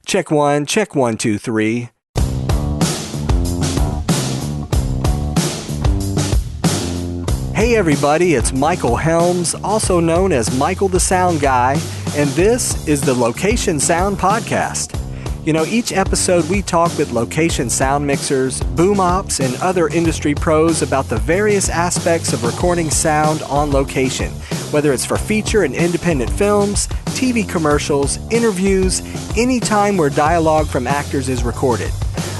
Check one, two, three. Hey everybody, it's Michael Helms, also known as Michael the Sound Guy, and this is the Location Sound Podcast. You know, each episode we talk with location sound mixers, boom ops, and other industry pros about the various aspects of recording sound on location, whether it's for feature and independent films, TV commercials, interviews, any time where dialogue from actors is recorded.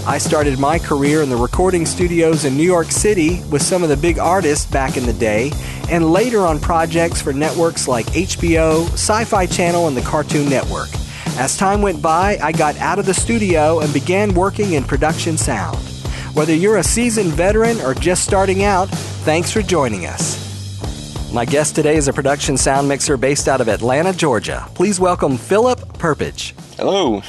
I started my career in the recording studios in New York City with some of the big artists back in the day, and later on projects for networks like HBO, Sci-Fi Channel, and the Cartoon Network. As time went by, I got out of the studio and began working in production sound. Whether you're a seasoned veteran or just starting out, thanks for joining us. My guest today is a production sound mixer based out of Atlanta, Georgia. Please welcome Philip Perpich. Hello.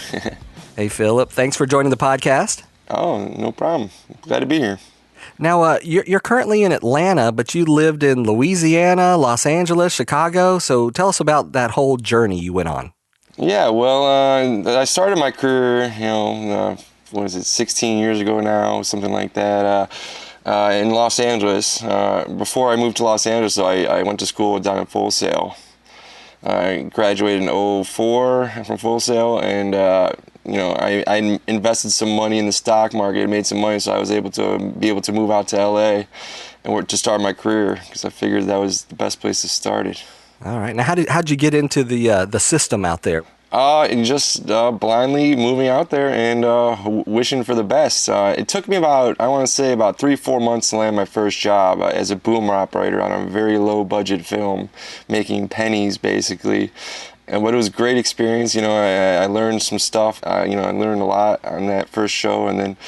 Hey, Philip. Thanks for joining the podcast. Oh, no problem. Glad to be here. Now, you're currently in Atlanta, but you lived in Louisiana, Los Angeles, Chicago. So tell us about that whole journey you went on. Yeah, well, I started my career, 16 years ago now, something like that, in Los Angeles. Before I moved to Los Angeles, I went to school down in Full Sail. I graduated in 2004 from Full Sail, and I invested some money in the stock market, made some money, so I was able to move out to LA and work to start my career, because I figured that was the best place to start it. All right. Now, how'd you get into the system out there? And just blindly moving out there and wishing for the best. It took me about 3-4 months to land my first job as a boomer operator on a very low budget film, making pennies basically. But it was a great experience. I learned some stuff. I learned a lot on that first show, and then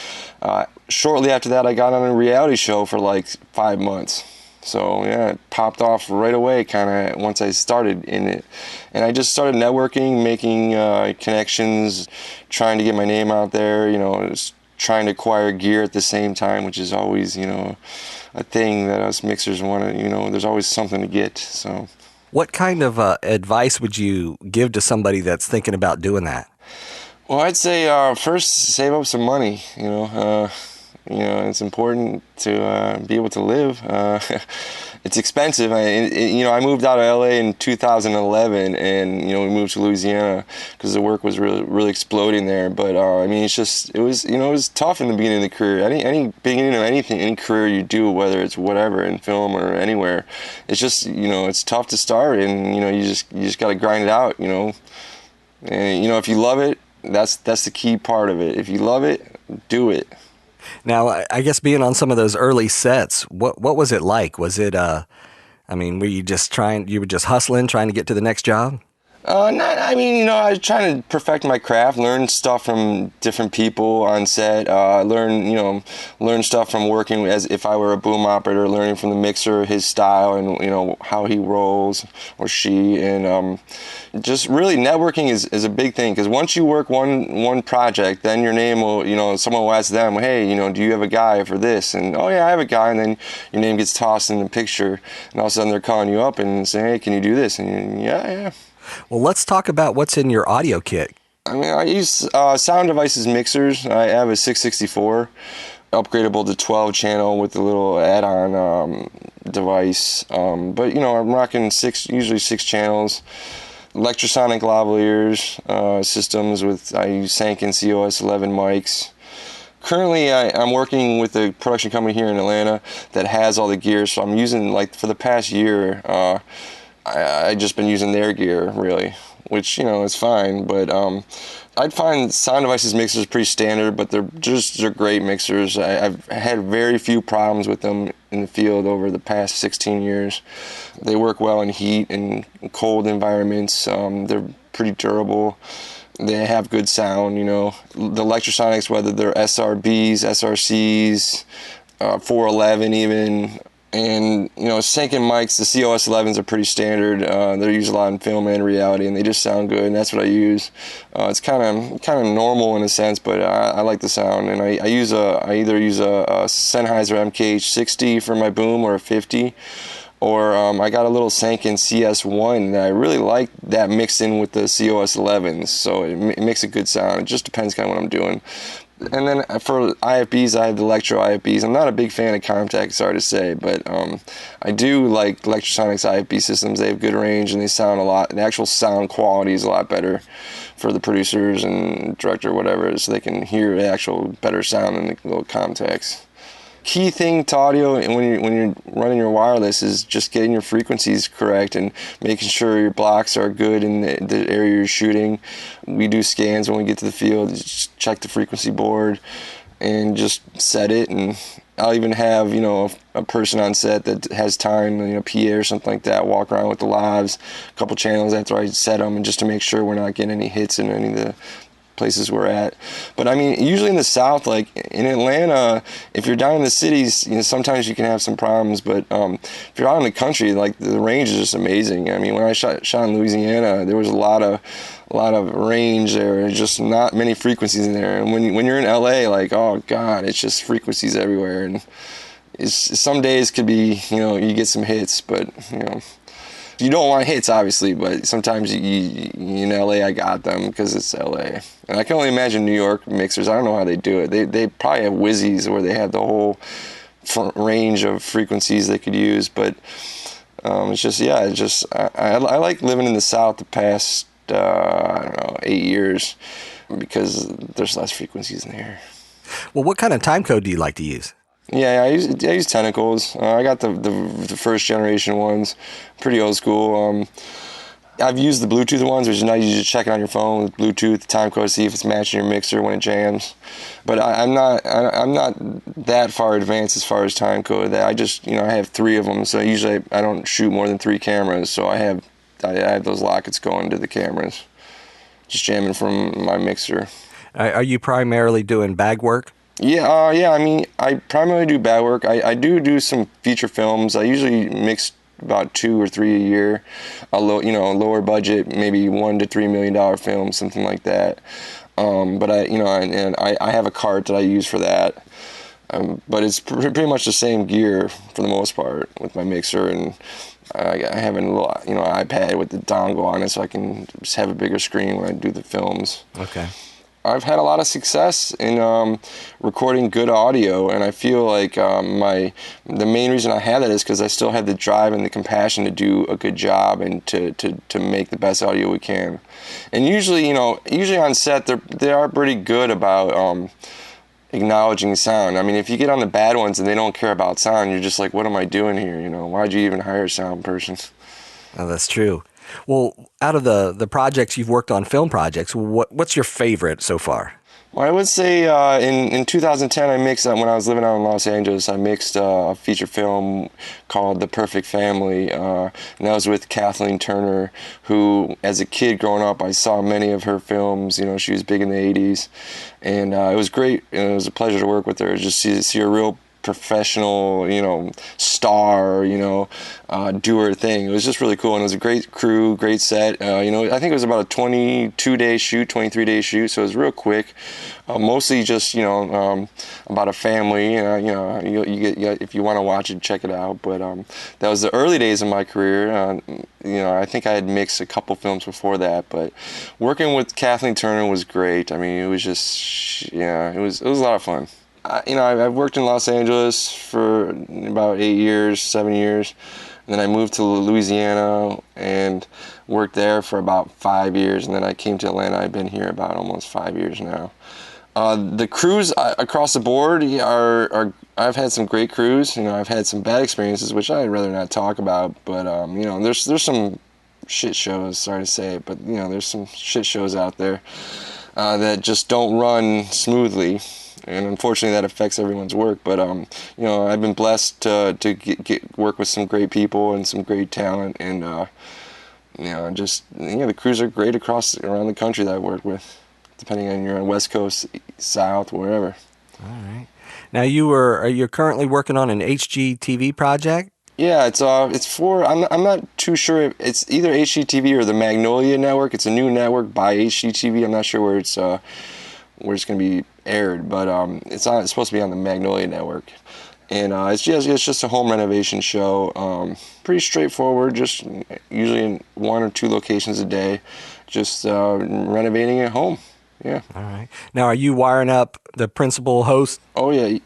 shortly after that, I got on a reality show for like 5 months. So yeah, it popped off right away kind of once I started in it. And I just started networking, making connections, trying to get my name out there, just trying to acquire gear at the same time, which is always, a thing that us mixers want to, there's always something to get. So, what kind of advice would you give to somebody that's thinking about doing that? Well, I'd say first save up some money, it's important to be able to live. It's expensive. I moved out of LA in 2011, and we moved to Louisiana because the work was really exploding there. But it was tough in the beginning of the career. Any beginning of anything, any career you do, whether it's whatever in film or anywhere, it's just it's tough to start, and you just got to grind it out. And if you love it, that's the key part of it. If you love it, do it. Now, I guess being on some of those early sets, what was it like? Was it, were you just hustling, trying to get to the next job? I was trying to perfect my craft, learn stuff from different people on set, learn stuff from working as if I were a boom operator, learning from the mixer, his style, and, how he rolls, or she, and just really networking is a big thing, because once you work one project, then your name will, someone will ask them, hey, do you have a guy for this? And, oh yeah, I have a guy, and then your name gets tossed in the picture, and all of a sudden they're calling you up and saying, hey, can you do this? And yeah. Well, let's talk about what's in your audio kit. I use Sound Devices mixers. I have a 664, upgradable to 12 channel with a little add-on device. But I'm rocking usually 6 channels. Electrosonic lavaliers systems I use Sanken COS 11 mics. Currently, I'm working with a production company here in Atlanta that has all the gear, so I'm using, for the past year, I just been using their gear, really, which, is fine, but I'd find Sound Devices mixers pretty standard, but they're great mixers. I've had very few problems with them in the field over the past 16 years. They work well in heat and cold environments. They're pretty durable. They have good sound, The electrosonics, whether they're SRBs, SRCs, 411 even, and Sanken mics, the COS 11s are pretty standard. They're used a lot in film and reality, and they just sound good, and that's what I use. It's kind of normal in a sense, but I like the sound, and I either use a Sennheiser MKH 60 for my boom, or a 50. Or I got a little Sanken CS1 that I really like that mixed in with the COS 11s, so it makes a good sound. It just depends kind of what I'm doing. And then for IFBs, I have the Electro IFBs. I'm not a big fan of Comtech, sorry to say, but I do like Electrosonics IFB systems. They have good range and they sound a lot. The actual sound quality is a lot better for the producers and director, whatever, so they can hear the actual better sound than the little Comtechs. Key thing to audio and when you're running your wireless is just getting your frequencies correct and making sure your blocks are good in the area you're shooting. We do scans when we get to the field, just check the frequency board and just set it. And I'll even have, a person on set that has time, PA or something like that, walk around with the lavs, a couple channels after I set them, and just to make sure we're not getting any hits in any of the places we're at. But I mean, usually in the South, like in Atlanta, if you're down in the cities, sometimes you can have some problems, but if you're out in the country, like the range is just amazing. I mean, when I shot in Louisiana, there was a lot of range there, just not many frequencies in there. And when you're in LA, like, oh God, it's just frequencies everywhere. And some days could be, you get some hits, but you don't want hits, obviously, but sometimes you in LA, I got them because it's LA. And I can only imagine New York mixers. I don't know how they do it. They probably have WYSIs where they have the whole range of frequencies they could use. But it's just, I like living in the South the past, 8 years because there's less frequencies in here. Well, what kind of timecode do you like to use? Yeah, I use Tentacles. I got the first generation ones, pretty old school. I've used the Bluetooth ones, which is nice. You just check it on your phone with Bluetooth, the timecode, see if it's matching your mixer when it jams. But I'm not that far advanced as far as timecode. That I just I have 3 of them, so usually I don't shoot more than 3 cameras. So I have those lockets going to the cameras, just jamming from my mixer. Are you primarily doing bag work? Yeah. I mean, I primarily do bag work. I do some feature films. I usually mix about 2 or 3 a year. A lower budget, maybe $1 to $3 million film, something like that. But I have a cart that I use for that. But it's pretty much the same gear for the most part with my mixer, and I have a little iPad with the dongle on it, so I can just have a bigger screen when I do the films. Okay. I've had a lot of success in recording good audio, and I feel like the main reason I have that is because I still have the drive and the compassion to do a good job and to make the best audio we can. And usually on set they are pretty good about acknowledging sound. I mean, if you get on the bad ones and they don't care about sound, you're just like, what am I doing here? Why'd you even hire a sound person? Oh, that's true. Well, out of the projects you've worked on, film projects, what's your favorite so far? Well, I would say in 2010, I mixed, when I was living out in Los Angeles, I mixed a feature film called The Perfect Family, and that was with Kathleen Turner, who, as a kid growing up, I saw many of her films. She was big in the 80s, and it was great, and it was a pleasure to work with her, just see a real professional, star, do her thing. It was just really cool, and it was a great crew, great set. I think it was about a 22-day shoot, 23-day shoot, so it was real quick. Mostly just, about a family. You get if you want to watch it, check it out. But that was the early days of my career. I think I had mixed a couple films before that, but working with Kathleen Turner was great. I mean, it was just, it was a lot of fun. I've worked in Los Angeles for about 7 years, and then I moved to Louisiana and worked there for about 5 years, and then I came to Atlanta. I've been here about almost 5 years now. The crews across the board I've had some great crews. I've had some bad experiences, which I'd rather not talk about, but there's some shit shows, sorry to say it, but there's some shit shows out there that just don't run smoothly. And unfortunately, that affects everyone's work. But I've been blessed to get work with some great people and some great talent, and the crews are great around the country that I work with, depending on you're on West Coast, South, wherever. All right. Now you're currently working on an HGTV project. Yeah, it's for I'm not too sure if it's either HGTV or the Magnolia Network. It's a new network by HGTV. I'm not sure where it's going to be aired, but it's supposed to be on the Magnolia Network, And it's just a home renovation show. Pretty straightforward, just usually in 1 or 2 locations a day, just renovating at home. Yeah. All right. Now, are you wiring up the principal host? Oh, yeah.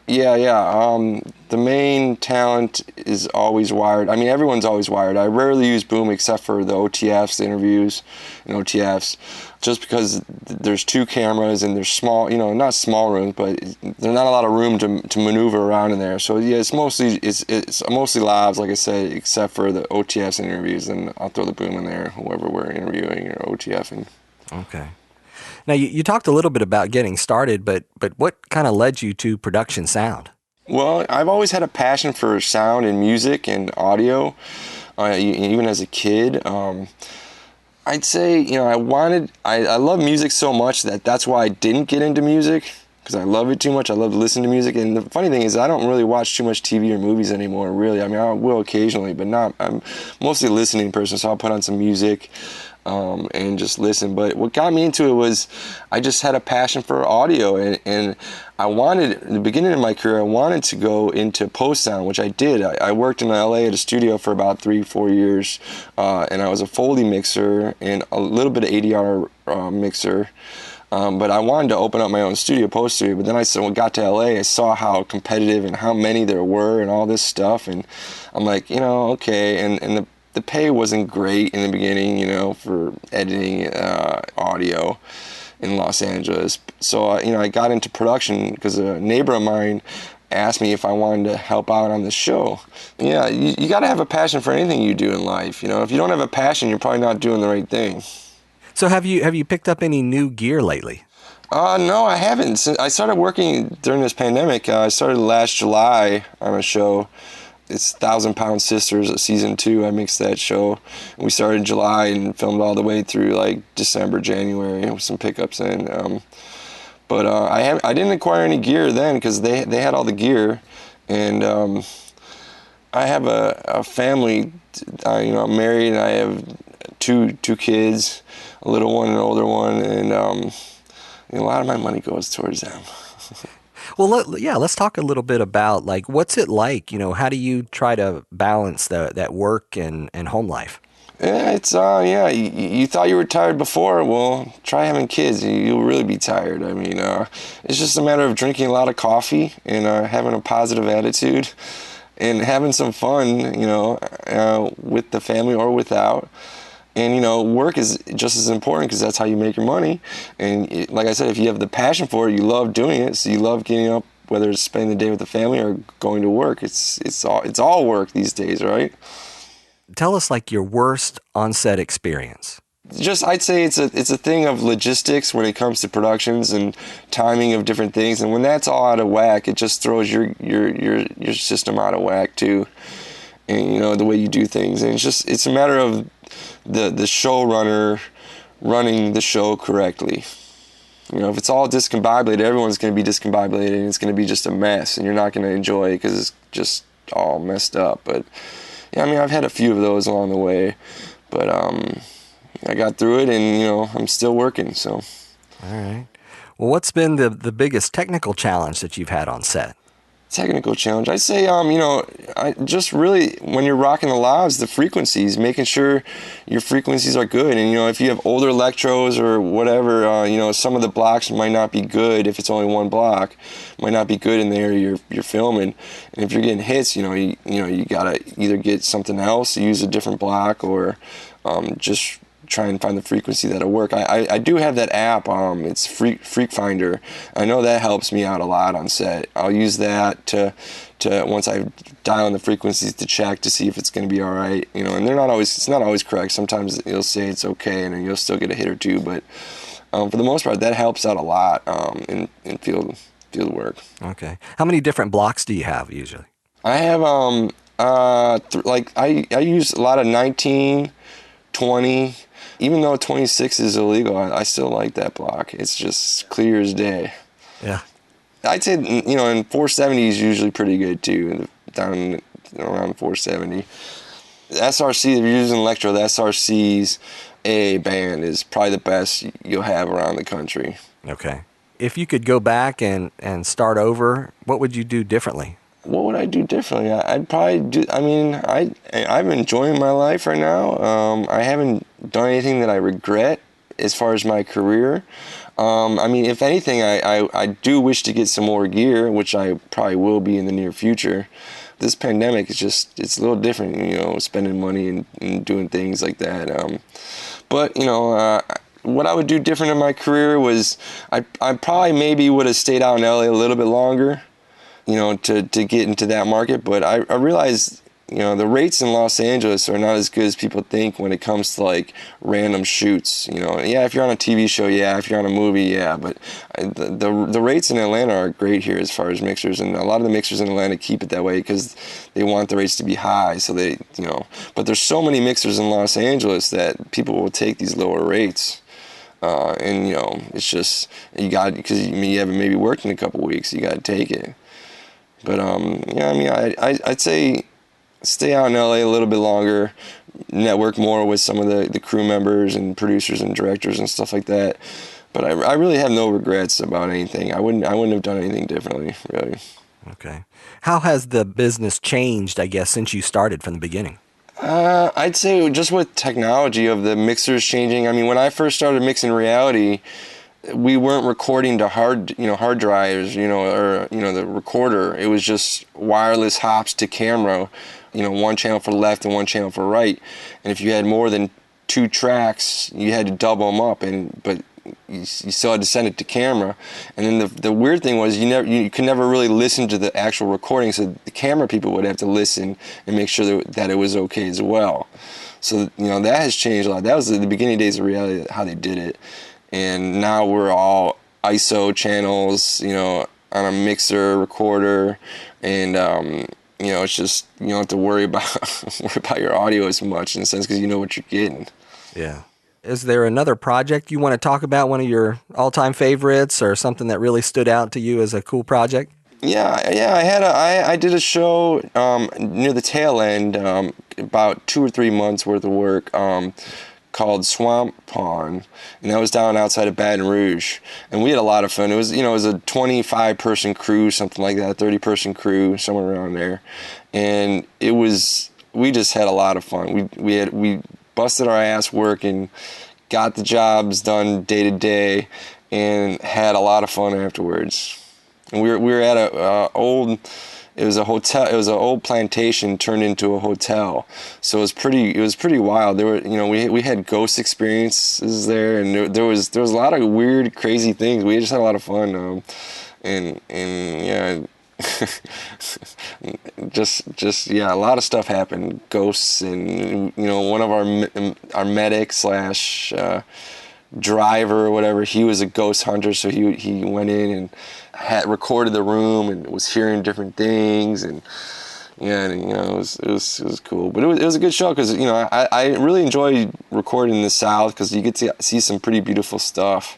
The main talent is always wired. I mean, everyone's always wired. I rarely use boom except for the OTFs, the interviews and OTFs, just because there's 2 cameras and there's small, not small rooms, but there's not a lot of room to maneuver around in there. So, yeah, it's mostly lavs, like I said, except for the OTFs and interviews, and I'll throw the boom in there, whoever we're interviewing or OTFing. Okay. Now, you talked a little bit about getting started, but what kind of led you to production sound? Well, I've always had a passion for sound and music and audio, even as a kid. I'd say, I love music so much that's why I didn't get into music, because I love it too much. I love to listen to music. And the funny thing is I don't really watch too much TV or movies anymore, really. I mean, I will occasionally, but I'm mostly a listening person, so I'll put on some music. And just listen. But what got me into it was I just had a passion for audio, and I wanted, in the beginning of my career, I wanted to go into post sound, which I did. I worked in LA at a studio for about 3-4 years, and I was a Foley mixer and a little bit of ADR mixer. But I wanted to open up my own studio, post studio. But then when I got to LA, I saw how competitive and how many there were and all this stuff. And I'm like, okay. And the pay wasn't great in the beginning, for editing audio in Los Angeles. So, I got into production because a neighbor of mine asked me if I wanted to help out on the show. Yeah, you got to have a passion for anything you do in life. If you don't have a passion, you're probably not doing the right thing. So have you picked up any new gear lately? No, I haven't. Since I started working during this pandemic. I started last July on a show. It's 1,000 Pound Sisters, season 2. I mixed that show. We started in July and filmed all the way through like December, January with some pickups in. But I didn't acquire any gear then because they had all the gear, and I have a family. I'm married and I have two kids, a little one and an older one, and a lot of my money goes towards them. Well, let's talk a little bit about what's it like? How do you try to balance that work and home life? Yeah, it's you thought you were tired before. Well, try having kids. You'll really be tired. I mean, it's just a matter of drinking a lot of coffee and having a positive attitude and having some fun, with the family or without. And, work is just as important because that's how you make your money. And like I said, if you have the passion for it, you love doing it. So you love getting up, whether it's spending the day with the family or going to work. It's all work these days, right? Tell us your worst on-set experience. I'd say it's a thing of logistics when it comes to productions and timing of different things. And when that's all out of whack, it just throws your system out of whack too. And, the way you do things. And it's a matter of the showrunner running the show correctly. If it's all discombobulated, everyone's going to be discombobulated, and it's going to be just a mess, and you're not going to enjoy it because it's just all messed up. But yeah, I mean, I've had a few of those along the way, but I got through it, and I'm still working. So, all right. Well, what's been the biggest technical challenge that you've had on set? Technical challenge, I'd say, I just really, when you're rocking the lavs, the frequencies, making sure your frequencies are good. And, if you have older electrodes or whatever, some of the blocks might not be good. If it's only one block, might not be good in the area you're filming. And if you're getting hits, you gotta either get something else, use a different block, or just try and find the frequency that'll work. I do have that app. It's Freak Finder. I know that helps me out a lot on set. I'll use that to once I dial in the frequencies to check to see if it's going to be all right. And it's not always correct. Sometimes it'll say it's okay, and then you'll still get a hit or two. But for the most part, that helps out a lot in field work. Okay. How many different blocks do you have usually? I have I use a lot of 19, 20. Even though 26 is illegal, I still like that block. It's just clear as day. Yeah. I'd say, and 470 is usually pretty good too, down around 470. SRC, if you're using electro, the SRC's AA band is probably the best you'll have around the country. Okay. If you could go back and start over, what would you do differently? What would I do differently? I'd probably do. I mean, I'm enjoying my life right now. I haven't done anything that I regret as far as my career. I mean, if anything, I do wish to get some more gear, which I probably will be in the near future. This pandemic is just, it's a little different, you know, spending money and doing things like that. But, you know, what I would do different in my career was I probably maybe would have stayed out in LA a little bit longer, you know, to get into that market. But I realized, you know, the rates in Los Angeles are not as good as people think when it comes to like random shoots. You know, yeah, if you're on a TV show, yeah, if you're on a movie, yeah, but the rates in Atlanta are great here as far as mixers, and a lot of the mixers in Atlanta keep it that way because they want the rates to be high. So they, you know, but there's so many mixers in Los Angeles that people will take these lower rates. And you know, it's just, you got, because you haven't maybe worked in a couple weeks, you got to take it. But yeah, I mean, I'd say stay out in LA a little bit longer, network more with some of the crew members and producers and directors and stuff like that. But I really have no regrets about anything. I wouldn't have done anything differently, really. Okay. How has the business changed, I guess, since you started from the beginning? I'd say just with technology of the mixers changing. I mean, when I first started mixing reality, we weren't recording to hard drives, you know, or, you know, the recorder. It was just wireless hops to camera, you know, one channel for left and one channel for right. And if you had more than 2 tracks, you had to double them up, but you still had to send it to camera. And then the weird thing was you could never really listen to the actual recording, so the camera people would have to listen and make sure that it was okay as well. So, you know, that has changed a lot. That was the beginning days of reality, how they did it. And now we're all ISO channels, you know, on a mixer recorder, and you know, it's just, you don't have to worry about your audio as much in a sense because you know what you're getting. Yeah. Is there another project you want to talk about, one of your all-time favorites, or something that really stood out to you as a cool project? Yeah. I did a show near the tail end, about 2 or 3 months worth of work, called Swamp Pond, and that was down outside of Baton Rouge, and we had a lot of fun. It was, you know, it was a 25-person crew, something like that, 30-person crew, somewhere around there, and we just had a lot of fun. We busted our ass working, got the jobs done day to day, and had a lot of fun afterwards. And we were at it was a hotel. It was an old plantation turned into a hotel, so it was pretty wild. There were, you know, we had ghost experiences there, and there was a lot of weird, crazy things. We just had a lot of fun, and yeah. just yeah, a lot of stuff happened. Ghosts, and you know, one of our medic slash driver or whatever, he was a ghost hunter, so he went in and had recorded the room and was hearing different things, and yeah, and, you know, it was cool. But it was a good show because, you know, I really enjoy recording in the South because you get to see some pretty beautiful stuff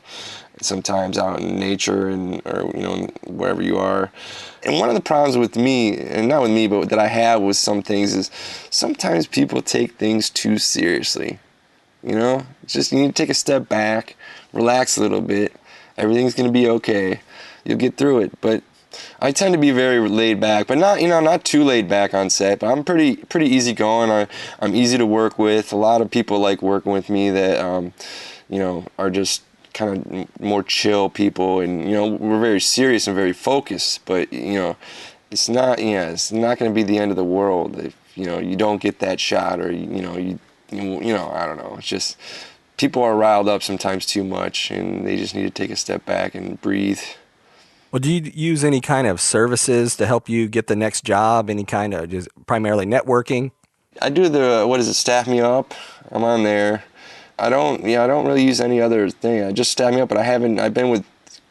sometimes out in nature, and, or, you know, wherever you are. And one of the problems with me, and not with me, but that I have with some things, is sometimes people take things too seriously. You know, just, you need to take a step back, relax a little bit. Everything's gonna be okay. You'll get through it. But I tend to be very laid back, but not, you know, not too laid back on set. But I'm pretty easygoing. I'm easy to work with. A lot of people like working with me that you know, are just kind of more chill people, and, you know, we're very serious and very focused. But, you know, it's not going to be the end of the world if, you know, you don't get that shot, or, you know, I don't know. It's just people are riled up sometimes too much, and they just need to take a step back and breathe. Well, do you use any kind of services to help you get the next job? Any kind of, just primarily networking? I do Staff Me Up. I'm on there. I don't really use any other thing. I just Staff Me Up, but I've been with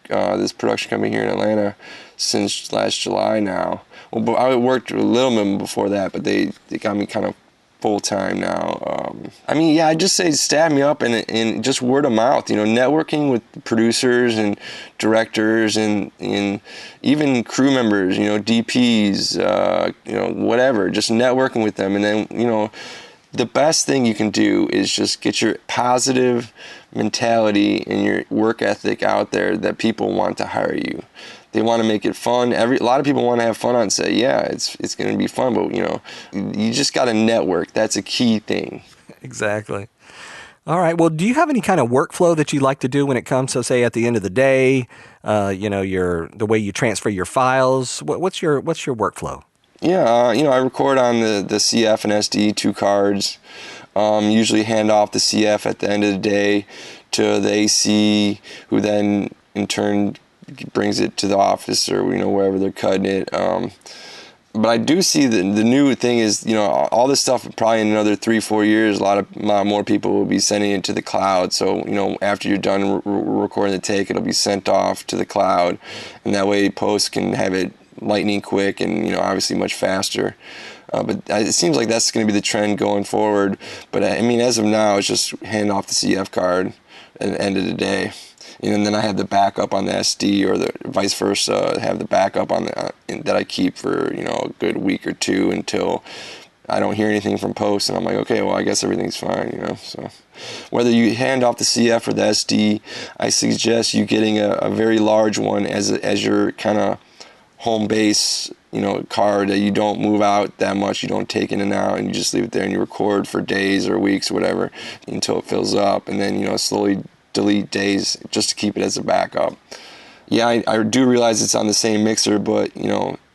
this production company here in Atlanta since last July now. Well, but I worked a little bit before that, but they got me kind of full time now. I mean, yeah, I just say Staff Me Up, and just word of mouth. You know, networking with producers and directors and even crew members. You know, DPs. You know, whatever. Just networking with them, and then, you know, the best thing you can do is just get your positive mentality and your work ethic out there that people want to hire you. they want to make it fun. A lot of people want to have fun on set. Yeah, it's going to be fun, but you just got to network. That's a key thing. Exactly. All right. Well, do you have any kind of workflow that you like to do when it comes to, say, at the end of the day, the way you transfer your files? What's your workflow? Yeah, I record on the CF and SD, 2 cards. Usually hand off the CF at the end of the day to the AC, who then in turn brings it to the office or wherever they're cutting it. But I do see the new thing is, all this stuff probably in another 3-4 years, a lot more people will be sending it to the cloud. So, after you're done recording the take, it'll be sent off to the cloud. And that way post can have it lightning quick and, obviously much faster. But it seems like that's going to be the trend going forward. But I mean, as of now, it's just hand off the CF card at the end of the day. And then I have the backup on the SD, or the vice versa. Have the backup on that I keep for a good week or two until I don't hear anything from post, and I'm like, okay, well, I guess everything's fine. So whether you hand off the CF or the SD, I suggest you getting a very large one as your kind of home base, card that you don't move out that much, you don't take in and out, and you just leave it there and you record for days or weeks or whatever until it fills up, and then slowly delete days just to keep it as a backup. Yeah, I do realize it's on the same mixer, but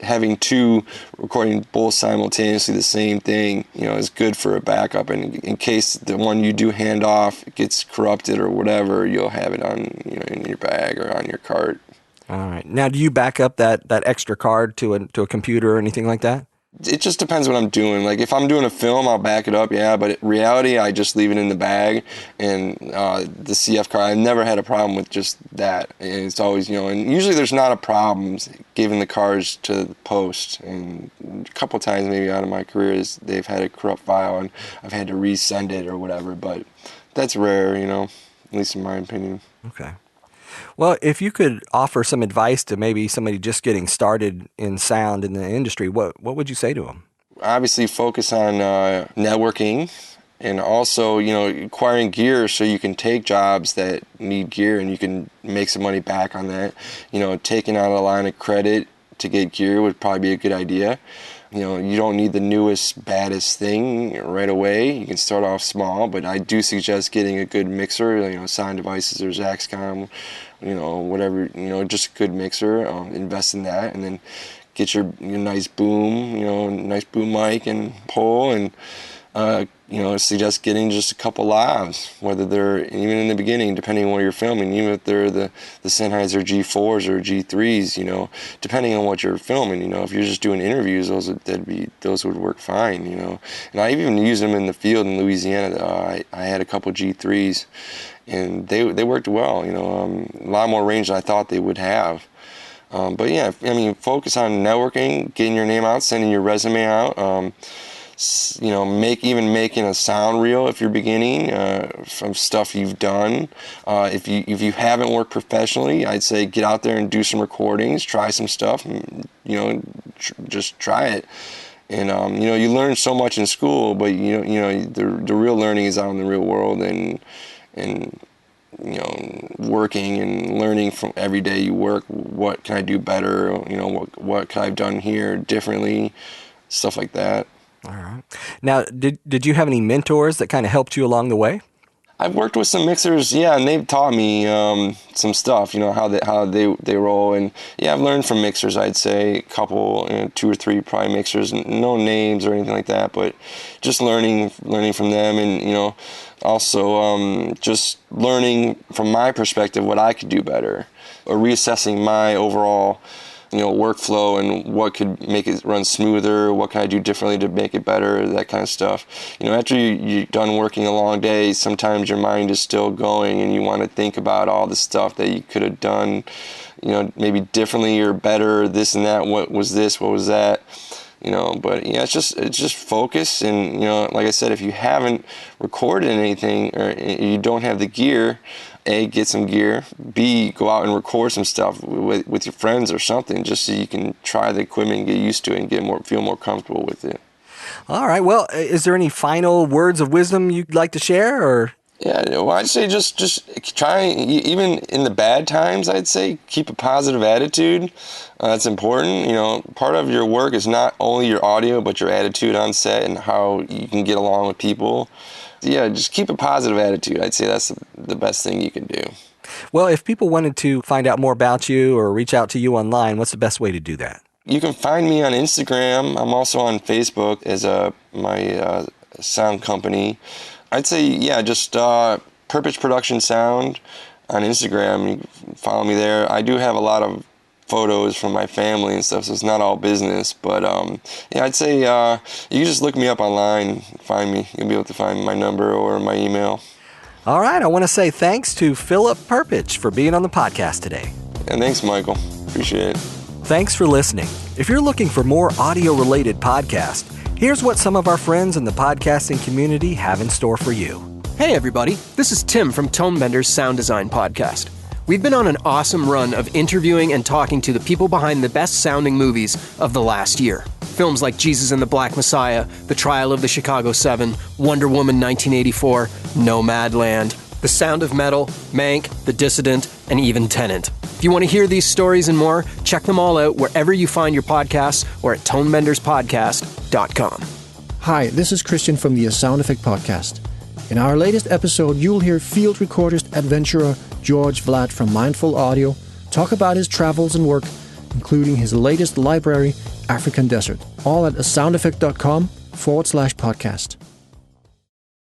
having 2 recording both simultaneously the same thing, is good for a backup. And in case the one you do hand off gets corrupted or whatever, you'll have it on in your bag or on your cart. All right. Now, do you back up that extra card to a computer or anything like that? It just depends what I'm doing. Like, if I'm doing a film, I'll back it up, yeah. But in reality, I just leave it in the bag. And the CF card, I've never had a problem with just that. And it's always, and usually there's not a problem giving the cards to the post. And a couple times maybe out of my career they've had a corrupt file and I've had to resend it or whatever. But that's rare, at least in my opinion. Okay. Well, if you could offer some advice to maybe somebody just getting started in sound in the industry, what would you say to them? Obviously, focus on networking, and also, acquiring gear so you can take jobs that need gear and you can make some money back on that. Taking out a line of credit to get gear would probably be a good idea. You don't need the newest, baddest thing right away. You can start off small, but I do suggest getting a good mixer, Sound Devices or Zaxcom, whatever, just a good mixer. Invest in that, and then get your nice boom, nice boom mic and pole, and suggest getting just a couple lavs, whether they're, even in the beginning, depending on what you're filming, even if they're the Sennheiser G4s or G3s, depending on what you're filming, if you're just doing interviews, those would work fine, And I even used them in the field in Louisiana. I had a couple G3s, and they worked well, a lot more range than I thought they would have. But yeah, focus on networking, getting your name out, sending your resume out. Making a sound reel if you're beginning from stuff you've done. If you haven't worked professionally, I'd say get out there and do some recordings, try some stuff, just try it. And you learn so much in school, but the real learning is out in the real world, and working and learning from every day you work. What can I do better? What could I have done here differently? Stuff like that. All right. Now, did you have any mentors that kind of helped you along the way? I've worked with some mixers, yeah, and they've taught me some stuff, how they roll, and yeah, I've learned from mixers. I'd say a couple, 2 or 3 probably mixers, no names or anything like that, but just learning from them, and also just learning from my perspective what I could do better, or reassessing my overall workflow and what could make it run smoother, what can I do differently to make it better, that kind of stuff. After you're done working a long day, sometimes your mind is still going and you want to think about all the stuff that you could have done, maybe differently or better, this and that, what was this, what was that. But yeah, it's just focus, and like I said, if you haven't recorded anything or you don't have the gear, A, get some gear, B, go out and record some stuff with your friends or something, just so you can try the equipment and get used to it and feel more comfortable with it. All right. Well, is there any final words of wisdom you'd like to share, or? Yeah, well, I'd say just try, even in the bad times, I'd say keep a positive attitude. That's important. You know, part of your work is not only your audio, but your attitude on set and how you can get along with people. Yeah, just keep a positive attitude. I'd say that's the best thing you can do. Well, if people wanted to find out more about you or reach out to you online, what's the best way to do that? You can find me on Instagram. I'm also on Facebook as my sound company. I'd say, yeah, just Perpich Production Sound on Instagram. You can follow me there. I do have a lot of photos from my family and stuff, so it's not all business. But yeah, I'd say you can just look me up online, find me. You'll be able to find my number or my email. All right, I want to say thanks to Philip Perpich for being on the podcast today. And thanks, Michael. Appreciate it. Thanks for listening. If you're looking for more audio-related podcasts, here's what some of our friends in the podcasting community have in store for you. Hey everybody, this is Tim from Tonebender's Sound Design Podcast. We've been on an awesome run of interviewing and talking to the people behind the best-sounding movies of the last year. Films like Jesus and the Black Messiah, The Trial of the Chicago 7, Wonder Woman 1984, Nomadland, The Sound of Metal, Mank, The Dissident, and even Tenet. If you want to hear these stories and more, check them all out wherever you find your podcasts or at tonebenderspodcast.com. Hi, this is Christian from the Sound Effect Podcast. In our latest episode, you'll hear field recordist adventurer George Vlad from Mindful Audio talk about his travels and work, including his latest library, African Desert, all at soundeffect.com/podcast.